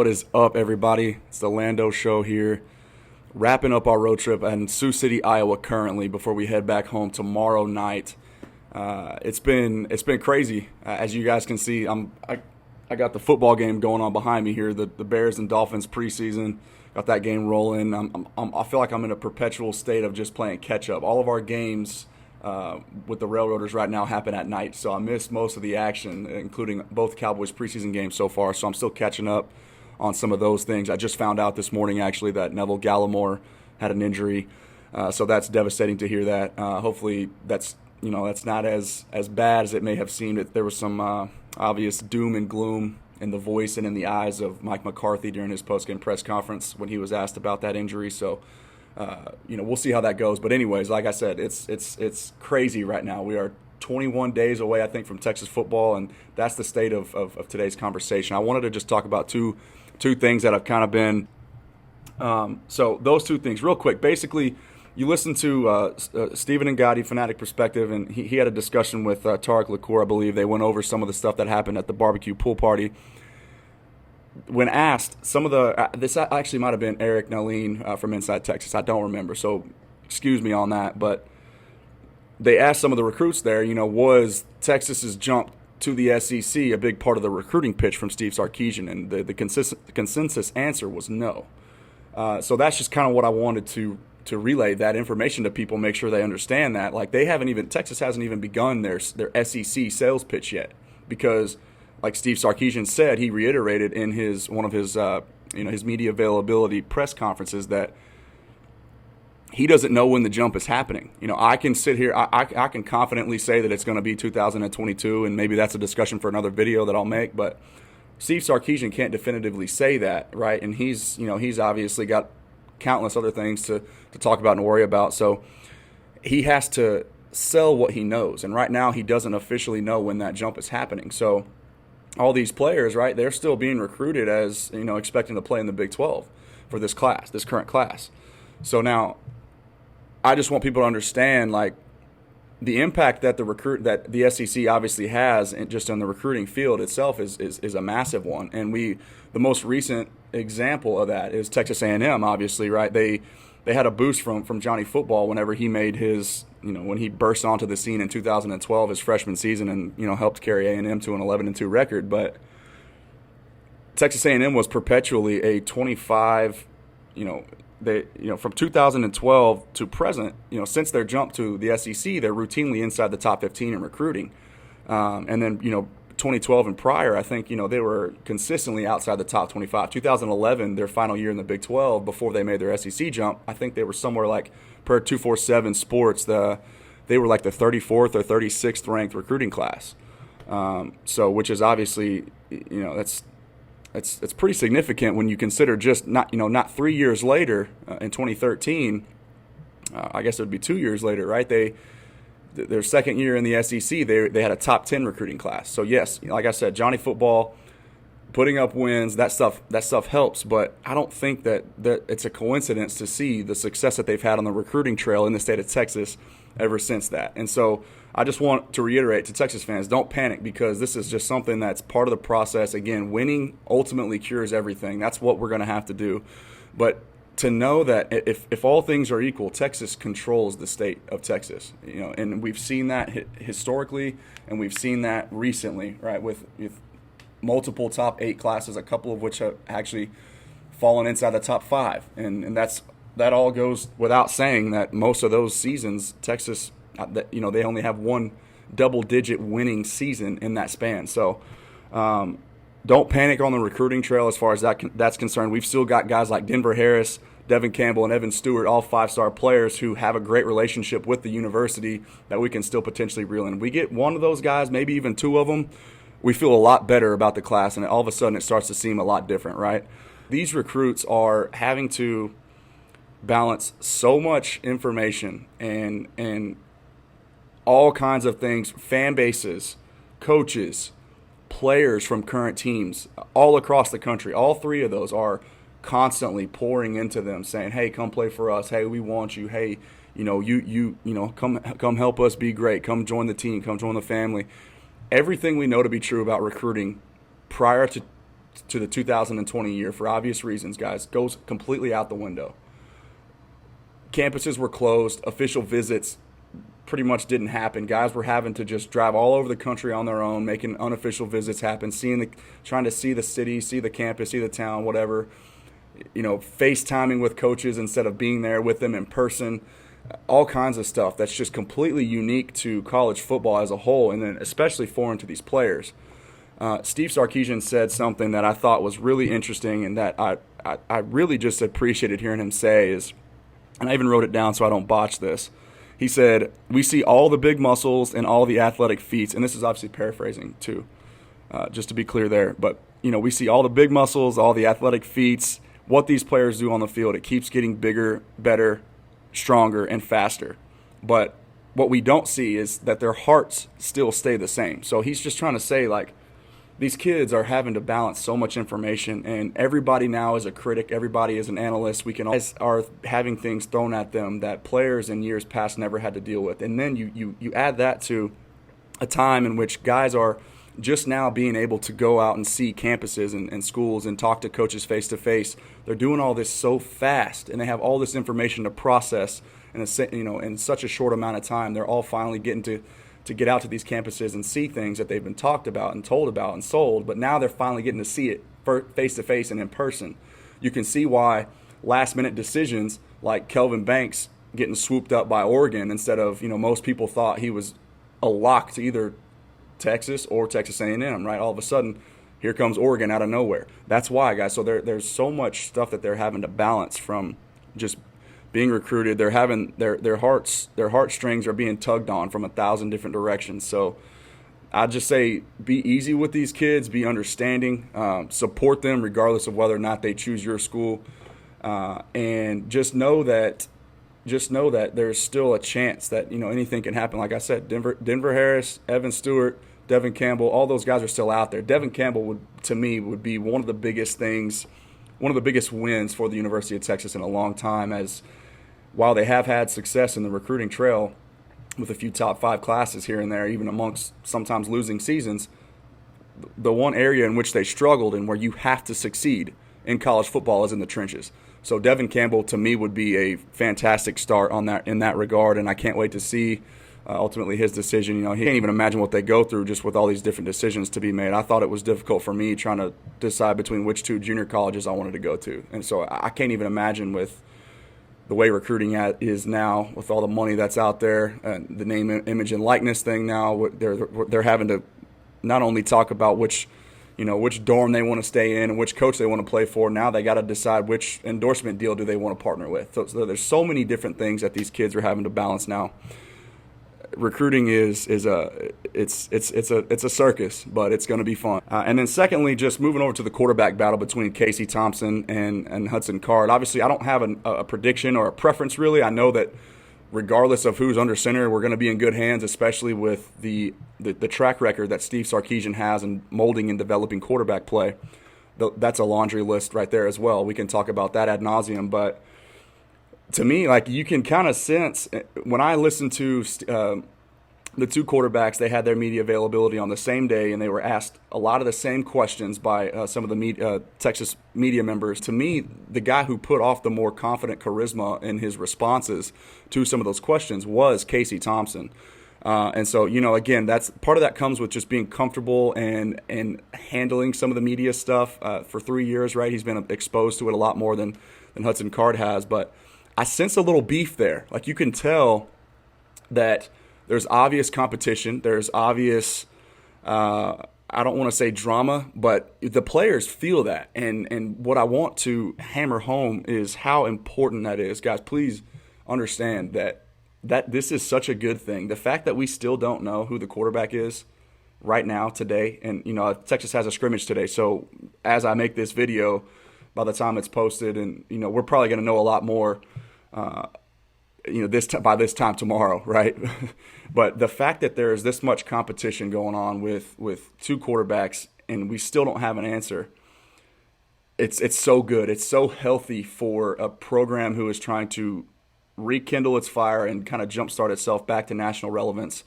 What is up, everybody? It's the Lando Show here, wrapping up our road trip in Sioux City, Iowa currently before we head back home tomorrow night. It's been crazy. As you guys can see, I got the football game going on behind me here, the Bears and Dolphins preseason. Got that game rolling. I feel like I'm in a perpetual state of just playing catch up. All of our games with the Railroaders right now happen at night, so I missed most of the action, including both Cowboys preseason games so far. So I'm still catching up on some of those things. I just found out this morning actually that Neville Gallimore had an injury, so that's devastating to hear that. Hopefully that's not as bad as it may have seemed. There was some obvious doom and gloom in the voice and in the eyes of Mike McCarthy during his post-game press conference when he was asked about that injury. So we'll see how that goes. But anyways, like I said, it's crazy right now. We are 21 days away, I think, from Texas football, and that's the state of today's conversation. I wanted to just talk about two things that have kind of been so those two things real quick. Basically, you listen to Stephen and Gotti, Fanatic Perspective, and he had a discussion with Tarek Lacour, I believe. They went over some of the stuff that happened at the barbecue pool party. When asked, some of the this actually might have been Eric Naline from Inside Texas. I don't remember, so excuse me on that. But they asked some of the recruits there, was Texas's jump to the SEC a big part of the recruiting pitch from Steve Sarkisian? And the consensus answer was no. So that's just kind of what I wanted to relay that information to people, make sure they understand that. Like, Texas hasn't even begun their SEC sales pitch yet, because like Steve Sarkisian said, he reiterated in one of his media availability press conferences that he doesn't know when the jump is happening. I can sit here, I can confidently say that it's going to be 2022, and maybe that's a discussion for another video that I'll make, but Steve Sarkisian can't definitively say that, right? And he's obviously got countless other things to talk about and worry about, so he has to sell what he knows, and right now he doesn't officially know when that jump is happening. So all these players, right, they're still being recruited as, expecting to play in the Big 12 for this current class. So now I just want people to understand, like, the impact that the SEC obviously has just on the recruiting field itself is a massive one. And the most recent example of that is Texas A&M, obviously, right? They had a boost from Johnny Football whenever he made his, when he burst onto the scene in 2012, his freshman season, and helped carry A&M to an 11-2 record. But Texas A&M was perpetually a 25, from 2012 to present, since their jump to the SEC, they're routinely inside the top 15 in recruiting. And then, 2012 and prior, I think, they were consistently outside the top 25. 2011, their final year in the Big 12, before they made their SEC jump, I think they were somewhere like, per 247 Sports, they were like the 34th or 36th ranked recruiting class. Which is obviously, it's pretty significant when you consider just not 3 years later in 2013. I guess it would be 2 years later, right? Their second year in the SEC, they had a top 10 recruiting class. So yes, like I said, Johnny Football putting up wins, that stuff helps. But I don't think that it's a coincidence to see the success that they've had on the recruiting trail in the state of Texas ever since that. And so I just want to reiterate to Texas fans, don't panic, because this is just something that's part of the process. Again, winning ultimately cures everything. That's what we're going to have to do. But to know that if all things are equal, Texas controls the state of Texas, and we've seen that historically, and we've seen that recently, right, with multiple top 8 classes, a couple of which have actually fallen inside the top 5, and that all goes without saying that most of those seasons, Texas, they only have one double-digit winning season in that span. So don't panic on the recruiting trail as far as that's concerned. We've still got guys like Denver Harris, Devin Campbell, and Evan Stewart, all 5-star players who have a great relationship with the university that we can still potentially reel in. We get one of those guys, maybe even 2 of them, we feel a lot better about the class, and all of a sudden it starts to seem a lot different, right? These recruits are having to balance so much information and all kinds of things, fan bases, coaches, players from current teams all across the country. All 3 of those are constantly pouring into them, saying, "Hey, come play for us. Hey, we want you. Hey, come help us be great. Come join the team. Come join the family." Everything we know to be true about recruiting prior to to the 2020 year for obvious reasons, guys, goes completely out the window. Campuses were closed. Official visits pretty much didn't happen. Guys were having to just drive all over the country on their own, making unofficial visits happen, trying to see the city, see the campus, see the town, whatever. FaceTiming with coaches instead of being there with them in person. All kinds of stuff that's just completely unique to college football as a whole, and then especially foreign to these players. Steve Sarkisian said something that I thought was really interesting, and that I really just appreciated hearing him say is, and I even wrote it down so I don't botch this. He said, "We see all the big muscles and all the athletic feats," and this is obviously paraphrasing too, just to be clear there. But we see all the big muscles, all the athletic feats, what these players do on the field. It keeps getting bigger, better, stronger, and faster. But what we don't see is that their hearts still stay the same. So he's just trying to say, like, these kids are having to balance so much information, and everybody now is a critic. Everybody is an analyst. We can always are having things thrown at them that players in years past never had to deal with. And then you add that to a time in which guys are just now being able to go out and see campuses and schools and talk to coaches face to face. They're doing all this so fast, and they have all this information to process in in such a short amount of time. They're all finally getting to get out to these campuses and see things that they've been talked about and told about and sold, but now they're finally getting to see it face to face and in person. You can see why last minute decisions like Kelvin Banks getting swooped up by Oregon instead of, most people thought he was a lock to either Texas or Texas A&M, right? All of a sudden, here comes Oregon out of nowhere. That's why, guys. So there's so much stuff that they're having to balance from just being recruited. They're having their heartstrings are being tugged on from 1,000 different directions. So I just say be easy with these kids, be understanding, support them regardless of whether or not they choose your school, and just know that there's still a chance that anything can happen. Like I said, Denver Harris, Evan Stewart, Devin Campbell, all those guys are still out there. Devin Campbell would be one of the biggest wins for the University of Texas in a long time, as while they have had success in the recruiting trail with a few top 5 classes here and there, even amongst sometimes losing seasons, the one area in which they struggled and where you have to succeed in college football is in the trenches. So Devin Campbell, to me, would be a fantastic start in that regard, and I can't wait to see ultimately his decision. He can't even imagine what they go through just with all these different decisions to be made. I thought it was difficult for me trying to decide between which 2 junior colleges I wanted to go to, and so I can't even imagine with the way recruiting is now, with all the money that's out there, the name, image, and likeness thing now. They're having to not only talk about which dorm they want to stay in and which coach they want to play for. Now they got to decide which endorsement deal do they want to partner with. So there's so many different things that these kids are having to balance now. Recruiting is a circus, but it's going to be fun. And then secondly, just moving over to the quarterback battle between Casey Thompson and Hudson Card. Obviously, I don't have a prediction or a preference really. I know that regardless of who's under center, we're going to be in good hands, especially with the track record that Steve Sarkisian has in molding and developing quarterback play. That's a laundry list right there as well. We can talk about that ad nauseum, but to me, like, you can kind of sense when I listened to the 2 quarterbacks, they had their media availability on the same day, and they were asked a lot of the same questions by some of the Texas media members. To me, the guy who put off the more confident charisma in his responses to some of those questions was Casey Thompson. And so, again, that's part of that comes with just being comfortable and handling some of the media stuff for 3 years, right? He's been exposed to it a lot more than Hudson Card has, but I sense a little beef there. Like, you can tell that there's obvious competition. There's obvious, I don't want to say drama, but the players feel that. And what I want to hammer home is how important that is. Guys, please understand that this is such a good thing. The fact that we still don't know who the quarterback is right now, today, and, Texas has a scrimmage today. So as I make this video, by the time it's posted, and, we're probably going to know a lot more by this time tomorrow, right? But the fact that there's this much competition going on with 2 quarterbacks and we still don't have an answer, it's so good. It's so healthy for a program who is trying to rekindle its fire and kind of jumpstart itself back to national relevance.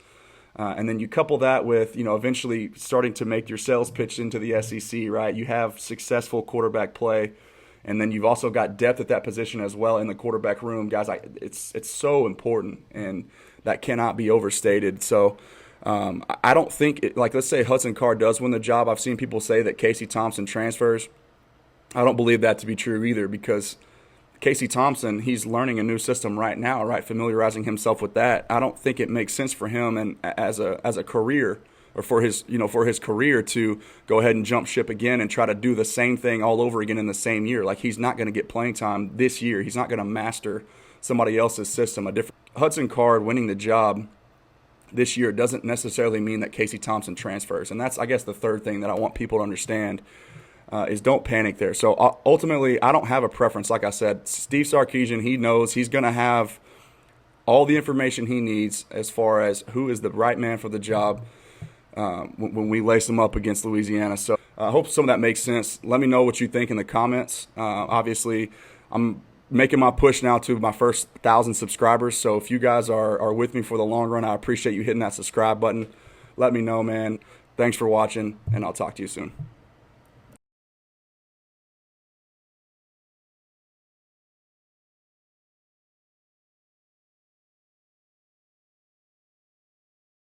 And then you couple that with, eventually starting to make your sales pitch into the SEC, right? You have successful quarterback play, and then you've also got depth at that position as well in the quarterback room. Guys, it's so important, and that cannot be overstated. So I don't think, let's say Hudson Card does win the job. I've seen people say that Casey Thompson transfers. I don't believe that to be true either, because Casey Thompson, he's learning a new system right now, right? Familiarizing himself with that. I don't think it makes sense for him and as a career, or for his career, to go ahead and jump ship again and try to do the same thing all over again in the same year. Like, he's not going to get playing time this year. He's not going to master somebody else's system. Hudson Card winning the job this year doesn't necessarily mean that Casey Thompson transfers. And that's, I guess, the third thing that I want people to understand. Is don't panic there. So ultimately, I don't have a preference. Like I said, Steve Sarkisian, he knows he's going to have all the information he needs as far as who is the right man for the job when we lace them up against Louisiana. So I hope some of that makes sense. Let me know what you think in the comments. Obviously, I'm making my push now to my first 1,000 subscribers. So if you guys are with me for the long run, I appreciate you hitting that subscribe button. Let me know, man. Thanks for watching, and I'll talk to you soon.